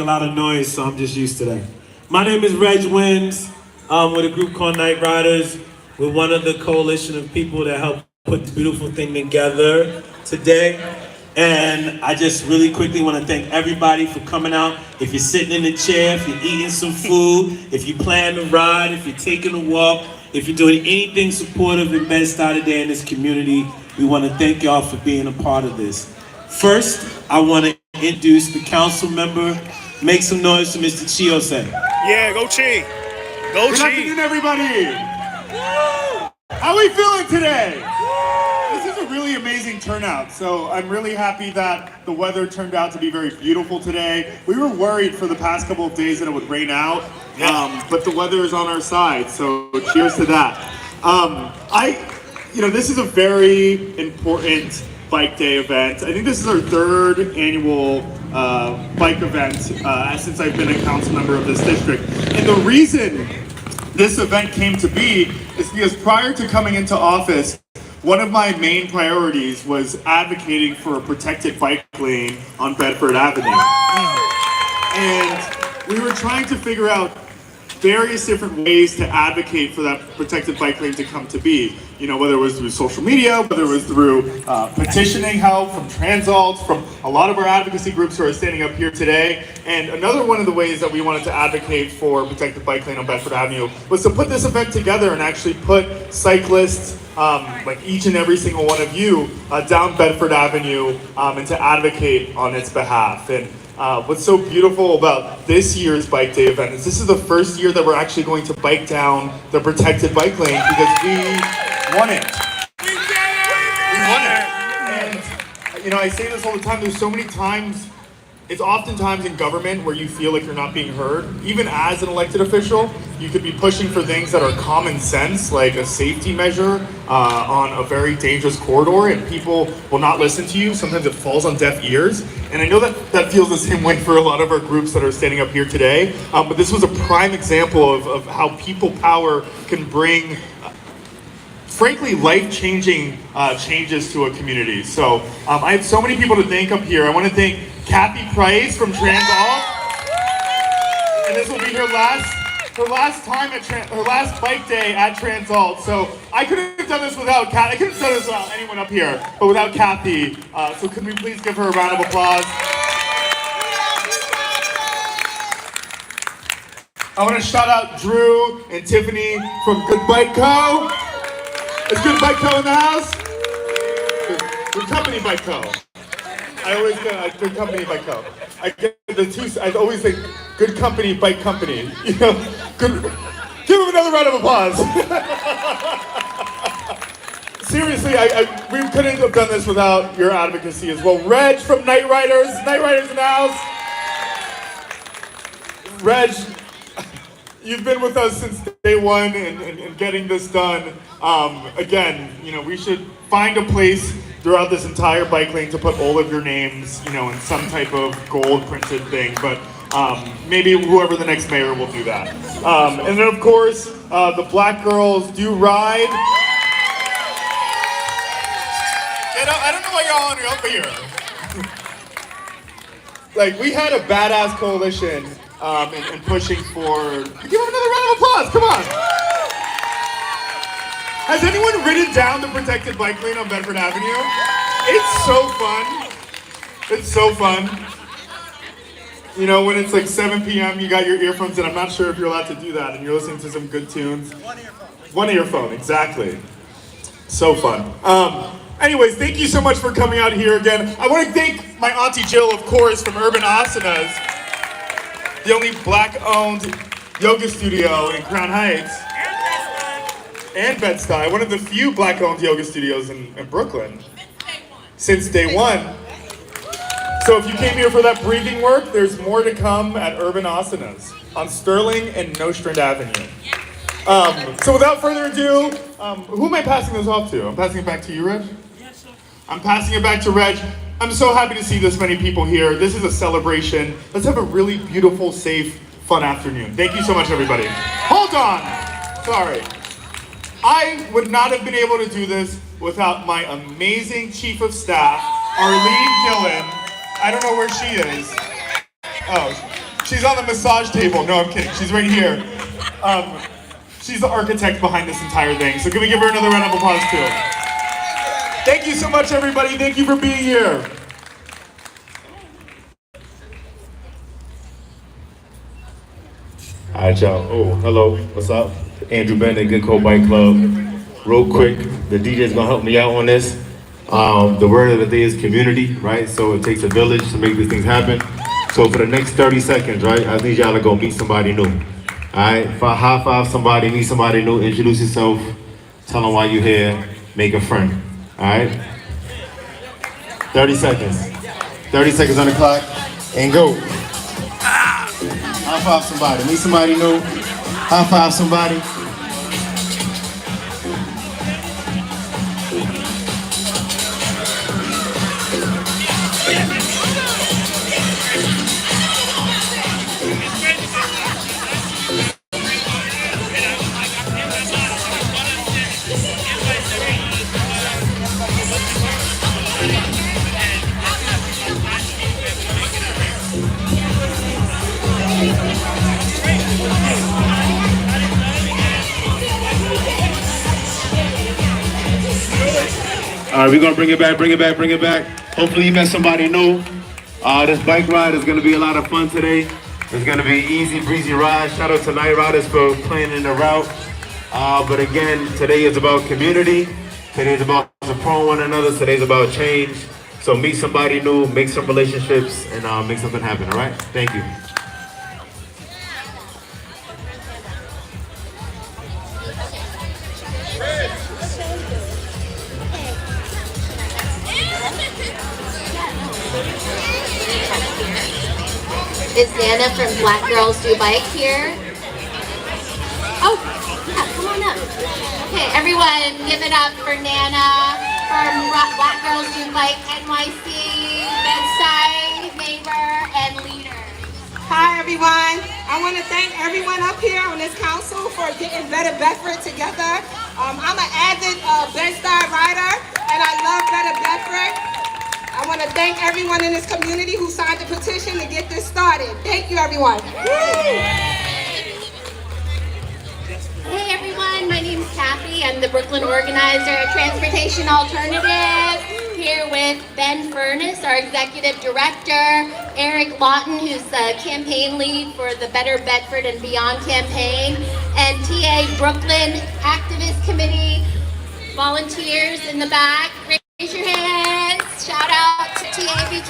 a lot of noise, so I'm just used to that. My name is Reg Wims. With a group called Night Riders. We're one of the coalition of people that help put this beautiful thing together today. And I just really quickly want to thank everybody for coming out. If you're sitting in the chair, if you're eating some food, if you plan to ride, if you're taking a walk, if you're doing anything supportive in Bed-Stuy today in this community, we want to thank y'all for being a part of this. First, I want to introduce the council member. Make some noise for Mr. Chiose. Yeah, go Chi. Go Good Chi. afternoon, everybody. How are we feeling today? This is a really amazing turnout. So I'm really happy that the weather turned out to be very beautiful today. We were worried for the past couple of days that it would rain out, but the weather is on our side. So cheers to that. This is a very important bike day event. I think this is our third annual bike event since I've been a council member of this district. And the reason this event came to be is because prior to coming into office, one of my main priorities was advocating for a protected bike lane on Bedford Avenue. And we were trying to figure out various different ways to advocate for that protected bike lane to come to be. You know, whether it was through social media, whether it was through petitioning help from Transalts, from a lot of our advocacy groups who are standing up here today. And another one of the ways that we wanted to advocate for protected bike lane on Bedford Avenue was to put this event together and actually put cyclists, like each and every single one of you, down Bedford Avenue and to advocate on its behalf. And what's so beautiful about this year's Bike Day event is this is the first year that we're actually going to bike down the protected bike lane because we won it. We won it. And, I say this all the time, there's so many times, it's oftentimes in government where you feel like you're not being heard. Even as an elected official, you could be pushing for things that are common sense, like a safety measure on a very dangerous corridor, and people will not listen to you. Sometimes it falls on deaf ears. And I know that feels the same way for a lot of our groups that are standing up here today. But this was a prime example of how people power can bring frankly, life-changing changes to a community. So I have so many people to thank up here. I want to thank Kathy Price from Transalts, and this will be her last time at her last bike day at Transalts. So I couldn't have done this without Kathy. I couldn't have done this without anyone up here, but without Kathy. So could we please give her a round of applause? I want to shout out Drew and Tiffany from Good Bike Co. Is Good Bike Co in the house? Good Company Bike Co. I always get Good Company Bike Co. I get the two. I always think Good Company Bike Company. You know, good. Give them another round of applause. Seriously, we couldn't have done this without your advocacy as well. Reg from Night Riders in the house. Reg, you've been with us since day one and getting this done. Again, we should find a place throughout this entire bike lane to put all of your names, in some type of gold printed thing. But maybe whoever the next mayor will do that. And then of course, the Black Girls Do Ride. I don't know why y'all are up here. Like, we had a badass coalition and pushing for. Give them another round of applause. Come on. Has anyone ridden down the protected bike lane on Bedford Avenue? It's so fun. It's so fun. When it's like 7 p.m., you got your earphones in. I'm not sure if you're allowed to do that, and you're listening to some good tunes. One earphone, exactly. So fun. Anyways, thank you so much for coming out here again. I want to thank my Auntie Jill, of course, from Urban Asanas, the only Black-owned yoga studio in Crown Heights. And Bed-Stuy, one of the few Black-owned yoga studios in Brooklyn. Since day one. So if you came here for that breathing work, there's more to come at Urban Asanas on Sterling and Nostrand Avenue. So without further ado, who am I passing this off to? I'm passing it back to you, Reg? Yes, sir. I'm passing it back to Reg. I'm so happy to see this many people here. This is a celebration. Let's have a really beautiful, safe, fun afternoon. Thank you so much, everybody. Hold on. Sorry. I would not have been able to do this without my amazing chief of staff, Arlene Dillon. I don't know where she is. Oh, She's on the massage table. No, I'm kidding. She's right here. She's the architect behind this entire thing. So can we give her another round of applause too? Thank you so much, everybody. Thank you for being here. All right, y'all. Oh, hello. What's up? Andrew Bennett, Good Code Bike Club. Real quick, the DJ's gonna help me out on this. The word of the day is community, right? So it takes a village to make these things happen. So for the next 30 seconds, right, I need y'all to go meet somebody new. All right, high five somebody, meet somebody new, introduce yourself, tell them why you're here, make a friend. All right? 30 seconds. 30 seconds on the clock, and go. High five somebody, meet somebody new, high five somebody. All right, we're gonna bring it back. Hopefully you met somebody new. This bike ride is gonna be a lot of fun today. It's gonna be easy, breezy ride. Shout out to Night Riders for playing in the route. But again, today is about community. Today is about supporting one another. Today's about change. So meet somebody new, make some relationships, and make something happen, all right? Thank you. Is Nana from Black Girls Do Bike here? Oh, yeah, come on up. Okay, everyone, give it up for Nana from Black Girls Do Bike NYC, bedside, neighbor, and leader. Hi everyone. I want to thank everyone up here on this council for getting Better Bedford together. I'm an avid bedside rider and I love Better Bedford. I want to thank everyone in this community who signed the petition to get this started. Thank you everyone. Hey everyone, my name is Kathy. I'm the Brooklyn organizer at Transportation Alternative. Here with Ben Furness, our executive director, Eric Lawton, who's the campaign lead for the Better Bedford and Beyond campaign, and TA Brooklyn Activist Committee volunteers in the back. Raise your hands. Shout out to TABK.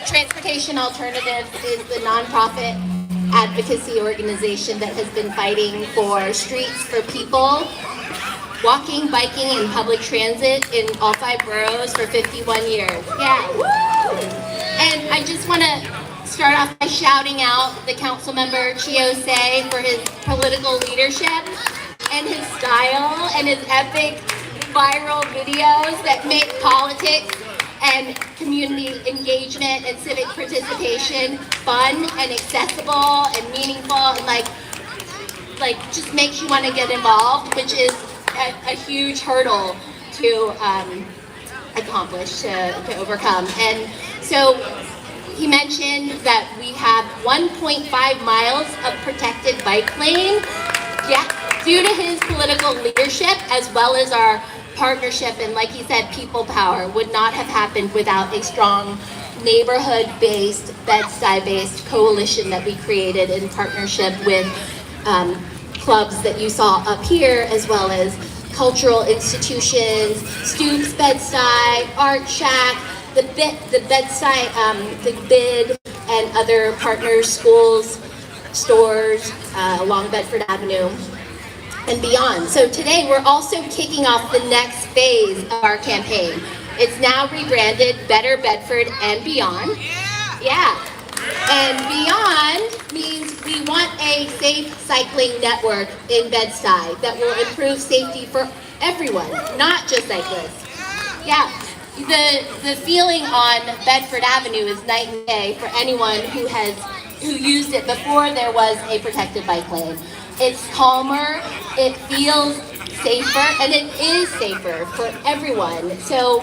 Transportation Alternatives is the nonprofit advocacy organization that has been fighting for streets for people, walking, biking, and public transit in all 5 boroughs for 51 years. Yeah. Woo! And I just want to start off by shouting out the council member Chiose for his political leadership and his style and his epic viral videos that make politics and community engagement and civic participation fun and accessible and meaningful and like just makes you want to get involved, which is a huge hurdle to accomplish, to overcome. And so he mentioned that we have 1.5 miles of protected bike lane. Yeah, due to his political leadership as well as our partnership and, like he said, people power would not have happened without a strong neighborhood-based, Bed-Stuy-based coalition that we created in partnership with clubs that you saw up here, as well as cultural institutions, Stoops Bed-Stuy, Art Shack, the Bed-Stuy, the BID, and other partner schools, stores along Bedford Avenue and beyond. So today we're also kicking off the next phase of our campaign. It's now rebranded Better Bedford and Beyond. Yeah. And beyond means we want a safe cycling network in Bed-Stuy that will improve safety for everyone, not just cyclists. Yeah. The feeling on Bedford Avenue is night and day for anyone who used it before there was a protected bike lane. It's calmer, it feels safer, and it is safer for everyone. So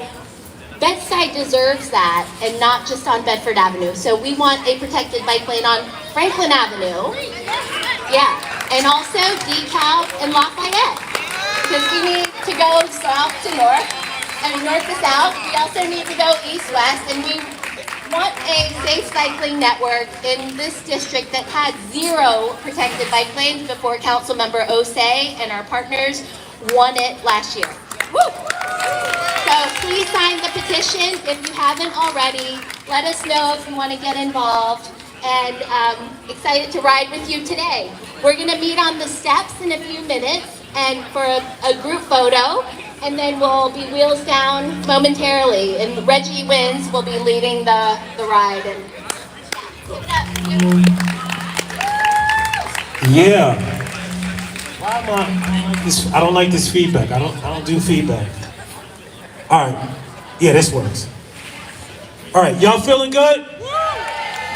Bedside deserves that, and not just on Bedford Avenue. So we want a protected bike lane on Franklin Avenue. Yeah, and also DeKalb and Lafayette. Because we need to go south to north, and north to south. We also need to go east-west, and we want a safe cycling network in this district that had 0 protected bike lanes before Councilmember Osei and our partners won it last year. Woo! So please sign the petition if you haven't already. Let us know if you want to get involved, and excited to ride with you today. We're going to meet on the steps in a few minutes and for a group photo, and then we'll be wheels down momentarily, and Reggie Wins will be leading the ride. And Yeah. Why am I don't like this feedback. I don't do feedback. All right. Yeah, this works. All right, y'all feeling good?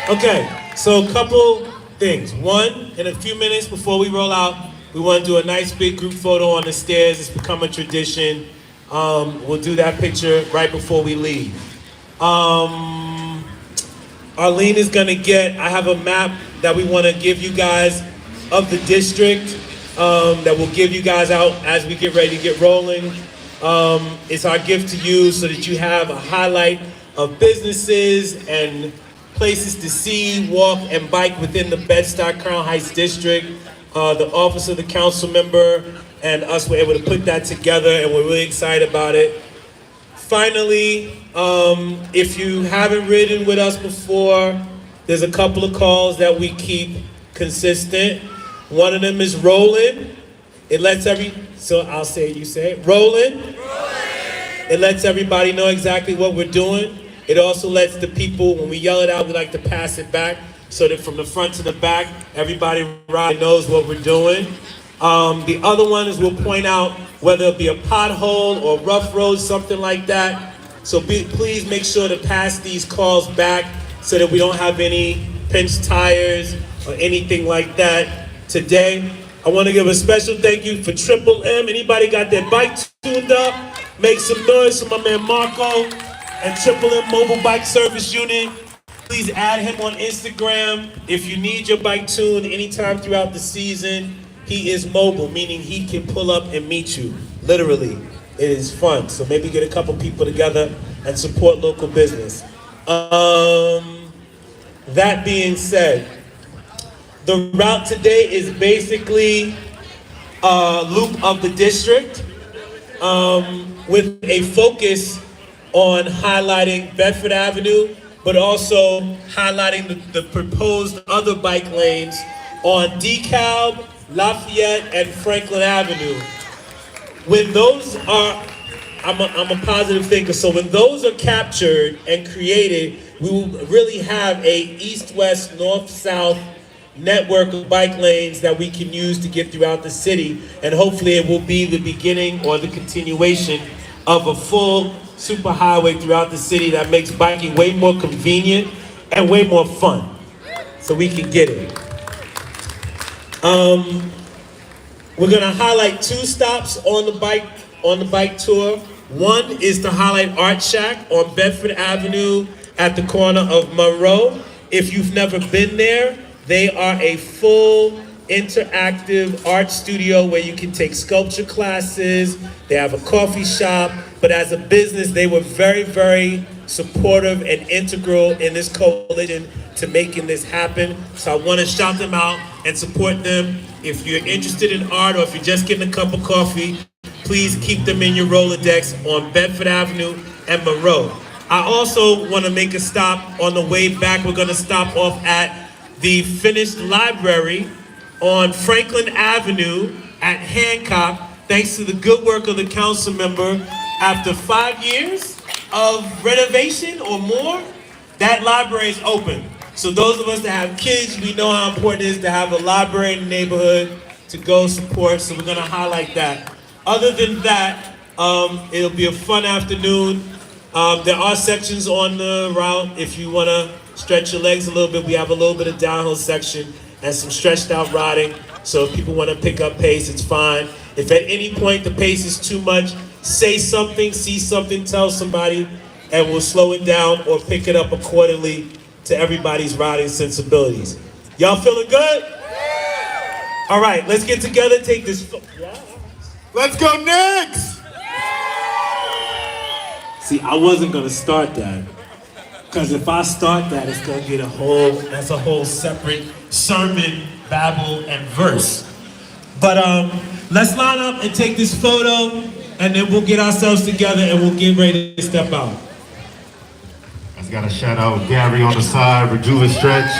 Okay, so a couple things. One, in a few minutes before we roll out, we want to do a nice big group photo on the stairs. It's become a tradition. We'll do that picture right before we leave. Arlene is gonna I have a map that we wanna give you guys of the district that we'll give you guys out as we get ready to get rolling. It's our gift to you so that you have a highlight of businesses and places to see, walk, and bike within the Bed-Stuy-Crown Heights district. The office of the council member and us were able to put that together, and we're really excited about it. Finally, if you haven't ridden with us before, there's a couple of calls that we keep consistent. One of them is rolling. It lets so I'll say it, you say it. Rolling. It lets everybody know exactly what we're doing. It also lets the people, when we yell it out, we like to pass it back so that from the front to the back, everybody knows what we're doing. The other one is we'll point out whether it be a pothole or rough road, something like that. So please make sure to pass these calls back so that we don't have any pinched tires or anything like that today. I want to give a special thank you for Triple M. Anybody got their bike tuned up? Make some noise for my man Marco and Triple M Mobile Bike Service Unit. Please add him on Instagram. If you need your bike tuned anytime throughout the season, he is mobile, meaning he can pull up and meet you. Literally, it is fun. So maybe get a couple people together and support local business. That being said, the route today is basically a loop of the district with a focus on highlighting Bedford Avenue, but also highlighting the proposed other bike lanes on DeKalb, Lafayette, and Franklin Avenue. When those are, I'm a positive thinker, so when those are captured and created, we will really have a east-west, north-south network of bike lanes that we can use to get throughout the city, and hopefully it will be the beginning or the continuation of a full superhighway throughout the city that makes biking way more convenient and way more fun, so we can get it. We're gonna highlight 2 stops on the bike tour. One is to highlight Art Shack on Bedford Avenue at the corner of Monroe. If you've never been there, they are a full interactive art studio where you can take sculpture classes. They have a coffee shop, but as a business, they were very, very supportive and integral in this coalition to making this happen. So I want to shout them out and support them. If you're interested in art or if you're just getting a cup of coffee, please keep them in your Rolodex on Bedford Avenue and Monroe. I also want to make a stop on the way back. We're going to stop off at the finished library on Franklin Avenue at Hancock, thanks to the good work of the council member. After 5 years of renovation or more, that library is open. So those of us that have kids, we know how important it is to have a library in the neighborhood to go support, so we're gonna highlight that. Other than that, it'll be a fun afternoon. There are sections on the route if you wanna stretch your legs a little bit. We have a little bit of downhill section and some stretched out riding. So if people want to pick up pace, it's fine. If at any point the pace is too much, say something, see something, tell somebody, and we'll slow it down or pick it up accordingly to everybody's riding sensibilities. Y'all feeling good? All right, let's get together, take this. Let's go next! See, I wasn't gonna start that, because if I start that, it's gonna get that's a whole separate sermon, babble, and verse. But let's line up and take this photo, and then we'll get ourselves together and we'll get ready to step out. I just gotta shout out Gary on the side, Rejuve Stretch.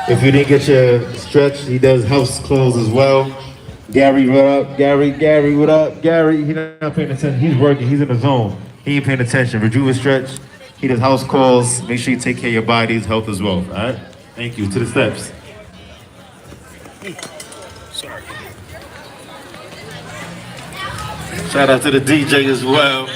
If you didn't get your stretch, he does house clothes as well. Gary, what up? Gary, what up? Gary, he's not paying attention. He's working, he's in the zone. He ain't paying attention. Rejuve Stretch, he does house calls. Make sure you take care of your body's health as well, all right? Thank you. To the steps. Sorry. Shout out to the DJ as well.